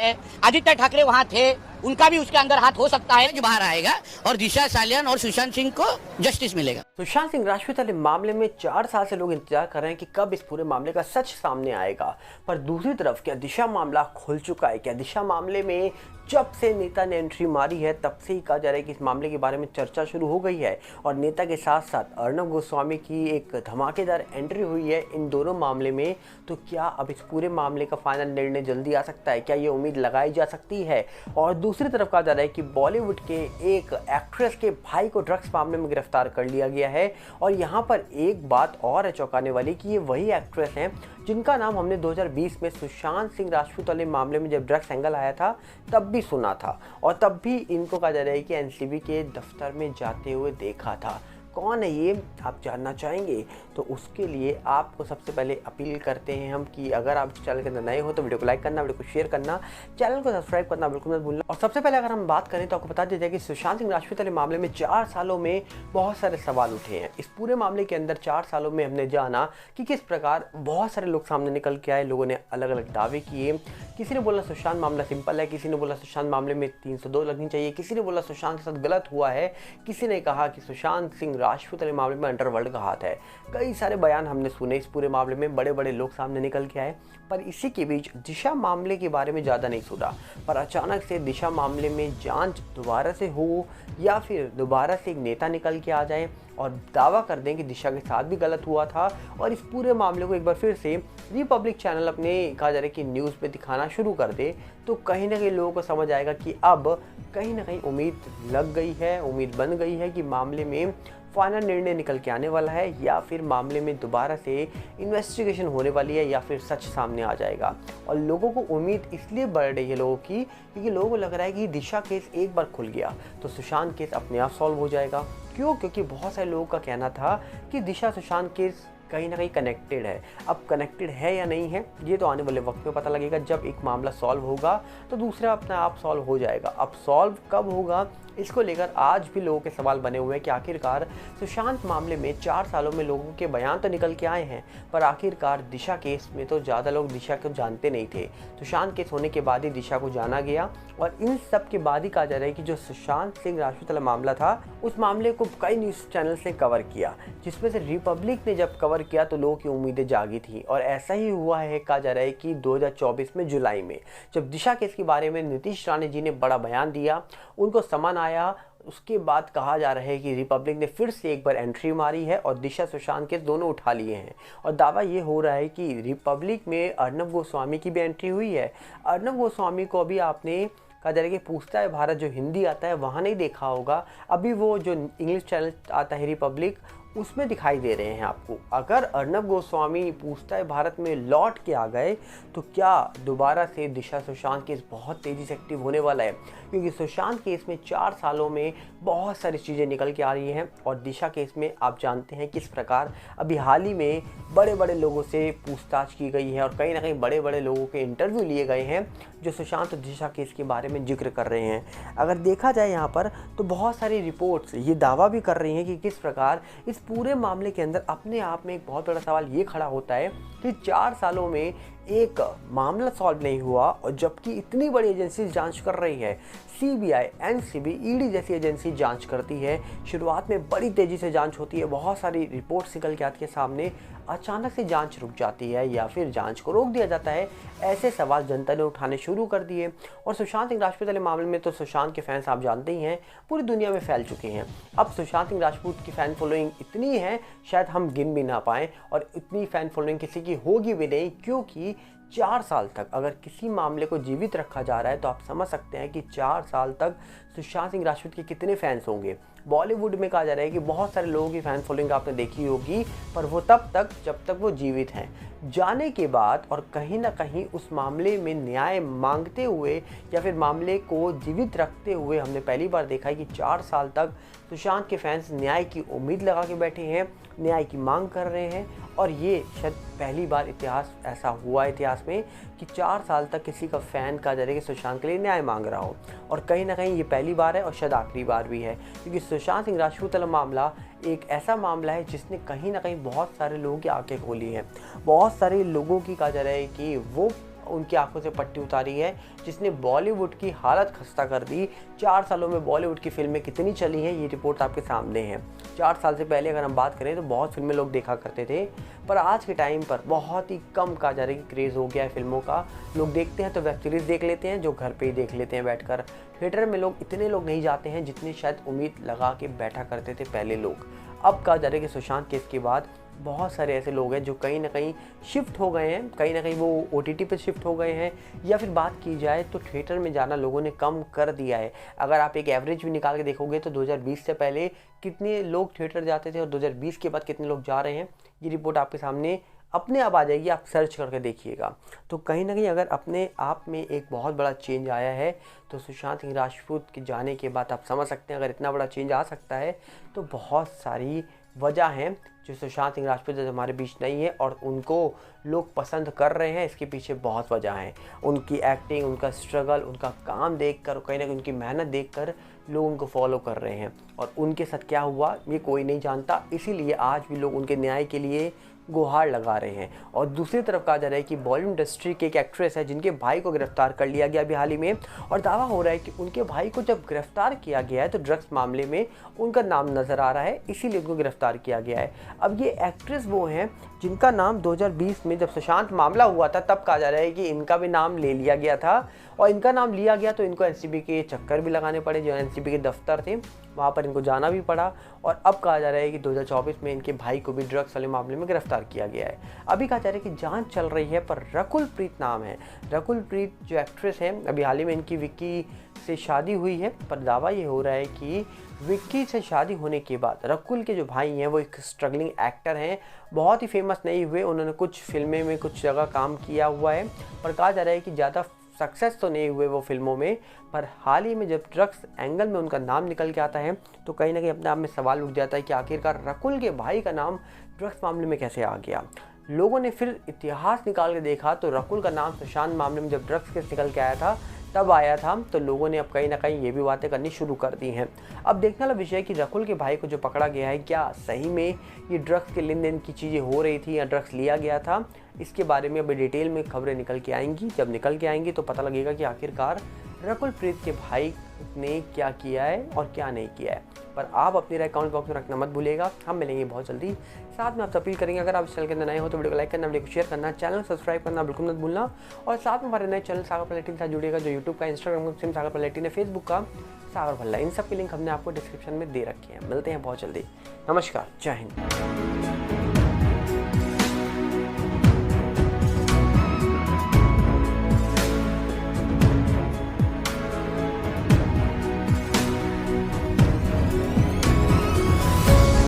है। आदित्य ठाकरे वहाँ थे, उनका भी उसके अंदर हाथ हो सकता है जो बाहर आएगा और दिशा सालियान और सुशांत सिंह को जस्टिस मिलेगा। सुशांत सिंह राजपूत वाले मामले में 4 साल से लोग इंतजार कर रहे हैं कि कब इस पूरे मामले का सच सामने आएगा। पर दूसरी तरफ क्या दिशा मामला खुल चुका है? क्या दिशा मामले में जब से नेता ने एंट्री मारी है तब से ही कहा जा रहा है कि इस मामले के बारे में चर्चा शुरू हो गई है और नेता के साथ साथ अर्नब गोस्वामी की एक धमाकेदार एंट्री हुई है इन दोनों मामले में। तो क्या अब इस पूरे मामले का फाइनल निर्णय जल्दी आ सकता है? क्या ये उम्मीद लगाई जा सकती है? और दूसरी तरफ कहा जा रहा है कि बॉलीवुड के एक एक्ट्रेस के भाई को ड्रग्स मामले में गिरफ्तार कर लिया गया है। और यहाँ पर एक बात और है चौंकाने वाली कि ये वही एक्ट्रेस हैं जिनका नाम हमने 2020 में सुशांत सिंह राजपूत वाले मामले में जब ड्रग्स एंगल आया था तब भी सुना था और तब भी इनको कहा जा रहा है कि एनसीबी के दफ्तर में जाते हुए देखा था। कौन है ये आप जानना चाहेंगे? तो उसके लिए आपको सबसे पहले अपील करते हैं हम कि अगर आप इस चैनल के अंदर नए हो तो वीडियो को लाइक करना, वीडियो को शेयर करना, चैनल को सब्सक्राइब करना बिल्कुल मत भूलना। और सबसे पहले अगर हम बात करें तो आपको बता देते हैं कि सुशांत सिंह राजपूत वाले मामले में 4 सालों में बहुत सारे सवाल उठे हैं। इस पूरे मामले के अंदर 4 सालों में हमने जाना कि किस प्रकार बहुत सारे लोग सामने निकल के आए, लोगों ने अलग अलग दावे किए। किसी ने बोला सुशांत मामला सिंपल है, किसी ने बोला सुशांत मामले में 302 लगनी चाहिए, किसी ने बोला सुशांत के साथ गलत हुआ है, किसी ने कहा कि सुशांत सिंह राजपूत वाले मामले में अंडरवर्ल्ड का हाथ है। कई सारे बयान हमने सुने इस पूरे मामले में, बड़े बड़े लोग सामने निकल के आए। पर इसी के बीच दिशा मामले के बारे में ज़्यादा नहीं सुना। पर अचानक से दिशा मामले में जांच दोबारा से हो या फिर दोबारा से एक नेता निकल के आ जाए और दावा कर दें कि दिशा के साथ भी गलत हुआ था और इस पूरे मामले को एक बार फिर से रिपब्लिक चैनल अपने कहा जा रहा है कि न्यूज़ पे दिखाना शुरू कर दे, तो कहीं ना कहीं लोगों को समझ आएगा कि अब कहीं ना कहीं उम्मीद लग गई है, उम्मीद बन गई है कि मामले में फाइनल निर्णय निकल के आने वाला है या फिर मामले में दोबारा से इन्वेस्टिगेशन होने वाली है या फिर सच सामने आ जाएगा। और लोगों को उम्मीद इसलिए बढ़ रही है लोगों की क्योंकि लोगों को लग रहा है कि दिशा केस एक बार खुल गया तो सुशांत केस अपने आप सॉल्व हो जाएगा। क्यों? क्योंकि बहुत सारे लोगों का कहना था कि दिशा सुशांत केस कहीं ना कहीं कनेक्टेड है। अब कनेक्टेड है या नहीं है ये तो आने वाले वक्त में पता लगेगा। जब एक मामला सॉल्व होगा तो दूसरा अपने आप सॉल्व हो जाएगा। अब सॉल्व कब होगा इसको लेकर आज भी लोगों के सवाल बने हुए हैं कि आखिरकार सुशांत मामले में 4 सालों में लोगों के बयान तो निकल के आए हैं पर आखिरकार दिशा केस में तो ज़्यादा लोग दिशा को जानते नहीं थे। सुशांत केस होने के बाद ही दिशा को जाना गया और इन सब के बाद ही कहा जा रहा है कि जो सुशांत सिंह राजपूत वाला मामला था उस मामले को कई न्यूज़ चैनल्स ने कवर किया, जिसमें से रिपब्लिक ने जब कवर किया तो लोगों की उम्मीदें जागी थी। और ऐसा ही हुआ है, कहा जा रहा है कि 2024 में जुलाई में जब दिशा केस के बारे में नीतीश राणे जी ने बड़ा बयान दिया, उनको समन आया, उसके बाद कहा जा रहा है कि रिपब्लिक ने फिर से एक बार एंट्री मारी है और दिशा सुशांत केस दोनों उठा लिए हैं। और दावा ये हो रहा है कि रिपब्लिक में अर्नब गोस्वामी की भी एंट्री हुई है। अर्नब गोस्वामी को अभी आपने कहा जा रहा है कि पूछता है भारत जो हिंदी आता है वहाँ नहीं देखा होगा, अभी वो जो इंग्लिश चैनल आता है रिपब्लिक उसमें दिखाई दे रहे हैं आपको। अगर अर्नब गोस्वामी पूछता है भारत में लौट के आ गए तो क्या दोबारा से दिशा सुशांत केस बहुत तेज़ी से एक्टिव होने वाला है? क्योंकि सुशांत केस में 4 सालों में बहुत सारी चीज़ें निकल के आ रही हैं और दिशा केस में आप जानते हैं किस प्रकार अभी हाल ही में बड़े बड़े लोगों से पूछताछ की गई है और कहीं ना कहीं बड़े बड़े लोगों के इंटरव्यू लिए गए हैं जो सुशांत और दिशा केस के बारे में जिक्र कर रहे हैं। अगर देखा जाए यहाँ पर तो बहुत सारी रिपोर्ट्स ये दावा भी कर रही हैं कि किस प्रकार इस पूरे मामले के अंदर अपने आप में एक बहुत बड़ा सवाल ये खड़ा होता है कि 4 सालों में एक मामला सॉल्व नहीं हुआ और जबकि इतनी बड़ी एजेंसी जांच कर रही है, सीबीआई, एनसीबी, ईडी जैसी एजेंसी जांच करती है। शुरुआत में बड़ी तेज़ी से जांच होती है, बहुत सारी रिपोर्ट्स निकल के आती है सामने, अचानक से जांच रुक जाती है या फिर जांच को रोक दिया जाता है। ऐसे सवाल जनता ने उठाने शुरू कर दिए। और सुशांत सिंह राजपूत वाले मामले में तो सुशांत के फैंस आप जानते ही हैं पूरी दुनिया में फैल चुके हैं। अब सुशांत सिंह राजपूत की फ़ैन फॉलोइंग इतनी है शायद हम गिन भी ना पाएँ और इतनी फ़ैन फॉलोइंग किसी की होगी भी नहीं, क्योंकि 4 साल तक अगर किसी मामले को जीवित रखा जा रहा है तो आप समझ सकते हैं कि 4 साल तक सुशांत सिंह राजपूत के कितने फैंस होंगे। बॉलीवुड में कहा जा रहा है कि बहुत सारे लोगों की फ़ैन फॉलोइंग आपने देखी होगी पर वो तब तक जब तक वो जीवित हैं। जाने के बाद और कहीं ना कहीं उस मामले में न्याय मांगते हुए या फिर मामले को जीवित रखते हुए हमने पहली बार देखा है कि 4 साल तक सुशांत के फैंस न्याय की उम्मीद लगा के बैठे हैं, न्याय की मांग कर रहे हैं। और ये शायद पहली बार इतिहास ऐसा हुआ इतिहास में कि 4 साल तक किसी का फ़ैन कहा जा रहा है कि सुशांत के लिए न्याय मांग रहा हो। और कहीं ना कहीं ये पहली बार है और शायद आखिरी बार भी है, क्योंकि सुशांत सिंह राजपूत वाला मामला एक ऐसा मामला है जिसने कहीं ना कहीं बहुत सारे लोगों की आंखें खोली हैं। बहुत सारे लोगों की कहा जा रहा है कि वो उनकी आंखों से पट्टी उतारी है, जिसने बॉलीवुड की हालत खस्ता कर दी। 4 सालों में बॉलीवुड की फिल्में कितनी चली हैं, ये रिपोर्ट आपके सामने है। 4 साल से पहले अगर हम बात करें तो बहुत फिल्में लोग देखा करते थे, पर आज के टाइम पर बहुत ही कम कहा जा रहा है कि क्रेज़ हो गया है फिल्मों का। लोग देखते हैं तो वेब सीरीज़ देख लेते हैं, जो घर पे ही देख लेते हैं बैठकर। थिएटर में इतने लोग नहीं जाते हैं जितनी शायद उम्मीद लगा के बैठा करते थे पहले लोग। अब कहा जा रहा है कि सुशांत केस के बाद बहुत सारे ऐसे लोग हैं जो कहीं ना कहीं शिफ्ट हो गए हैं, कहीं ना कहीं वो OTT पे शिफ्ट हो गए हैं, या फिर बात की जाए तो थिएटर में जाना लोगों ने कम कर दिया है। अगर आप एक एवरेज भी निकाल के देखोगे तो 2020 से पहले कितने लोग थिएटर जाते थे और 2020 के बाद कितने लोग जा रहे हैं, ये रिपोर्ट आपके सामने अपने आप आ जाएगी, आप सर्च करके देखिएगा। तो कहीं ना कहीं अगर अपने आप में एक बहुत बड़ा चेंज आया है तो सुशांत सिंह राजपूत के जाने के बाद आप समझ सकते हैं अगर इतना बड़ा चेंज आ सकता है तो बहुत सारी वजह हैं जो सुशांत सिंह राजपूत हमारे बीच नहीं है और उनको लोग पसंद कर रहे हैं। इसके पीछे बहुत वजह हैं, उनकी एक्टिंग, उनका स्ट्रगल, उनका काम देखकर, कहीं ना कहीं उनकी मेहनत देखकर लोग उनको फॉलो कर रहे हैं। और उनके साथ क्या हुआ ये कोई नहीं जानता, इसीलिए आज भी लोग उनके न्याय के लिए गुहार लगा रहे हैं। और दूसरी तरफ कहा जा रहा है कि बॉलीवुड इंडस्ट्री के एक एक्ट्रेस है जिनके भाई को गिरफ्तार कर लिया गया अभी हाल ही में, और दावा हो रहा है कि उनके भाई को जब गिरफ्तार किया गया है तो ड्रग्स मामले में उनका नाम नज़र आ रहा है, इसीलिए उनको गिरफ्तार किया गया है। अब ये एक्ट्रेस वो हैं जिनका नाम 2020 में जब सुशांत मामला हुआ था तब कहा जा रहा है कि इनका भी नाम ले लिया गया था, और इनका नाम लिया गया तो इनको NCB के चक्कर भी लगाने पड़े, जो NCB के दफ्तर थे वहाँ पर इनको जाना भी पड़ा। और अब कहा जा रहा है कि 2024 में इनके भाई को भी ड्रग्स वाले मामले में गिरफ्तार किया गया है। अभी कहा जा रहा है कि जांच चल रही है, पर रकुल प्रीत नाम है। रकुल प्रीत जो एक्ट्रेस है, अभी हाल ही में इनकी विक्की से शादी हुई है, पर दावा ये हो रहा है कि विक्की से शादी होने के बाद रकुल के जो भाई हैं वो एक स्ट्रगलिंग एक्टर हैं, बहुत ही फेमस नहीं हुए, उन्होंने कुछ फिल्में में कुछ जगह काम किया हुआ है, पर कहा जा रहा है कि ज़्यादा सक्सेस तो नहीं हुए वो फिल्मों में। पर हाल ही में जब ड्रग्स एंगल में उनका नाम निकल के आता है तो कहीं ना कहीं अपने आप में सवाल उठ जाता है कि आखिरकार रकुल के भाई का नाम ड्रग्स मामले में कैसे आ गया। लोगों ने फिर इतिहास निकाल के देखा तो रकुल का नाम सुशांत मामले में जब ड्रग्स केस निकल के आया था तब आया था, तो लोगों ने अब कहीं ना कहीं ये भी बातें करनी शुरू कर दी हैं। अब देखने वाला विषय है कि रकुल के भाई को जो पकड़ा गया है, क्या सही में ये ड्रग्स के लेन देन की चीज़ें हो रही थी या ड्रग्स लिया गया था, इसके बारे में अभी डिटेल में खबरें निकल के आएंगी। जब निकल के आएंगी तो पता लगेगा कि आखिरकार रकुल प्रीत के भाई ने क्या किया है और क्या नहीं किया है। पर आप अपनी राय कमेंट बॉक्स में रखना मत भूलिएगा। हम मिलेंगे बहुत जल्दी। साथ में आपसे अपील करेंगे अगर आप इस चैनल के अंदर नए हो तो वीडियो को लाइक करना, वीडियो को शेयर करना, चैनल सब्सक्राइब करना बिल्कुल मत भूलना। और साथ में हमारे नए चैनल सागर पलेटी के साथ जुड़ेगा, जो यूट्यूब का, इंस्टाग्राम का सिम सागर पलेटी ने, फेसबुक का सागर भल्ला, इन सब के लिंक हमने आपको डिस्क्रिप्शन में दे रखे हैं। मिलते हैं बहुत जल्दी। नमस्कार, जय हिंद।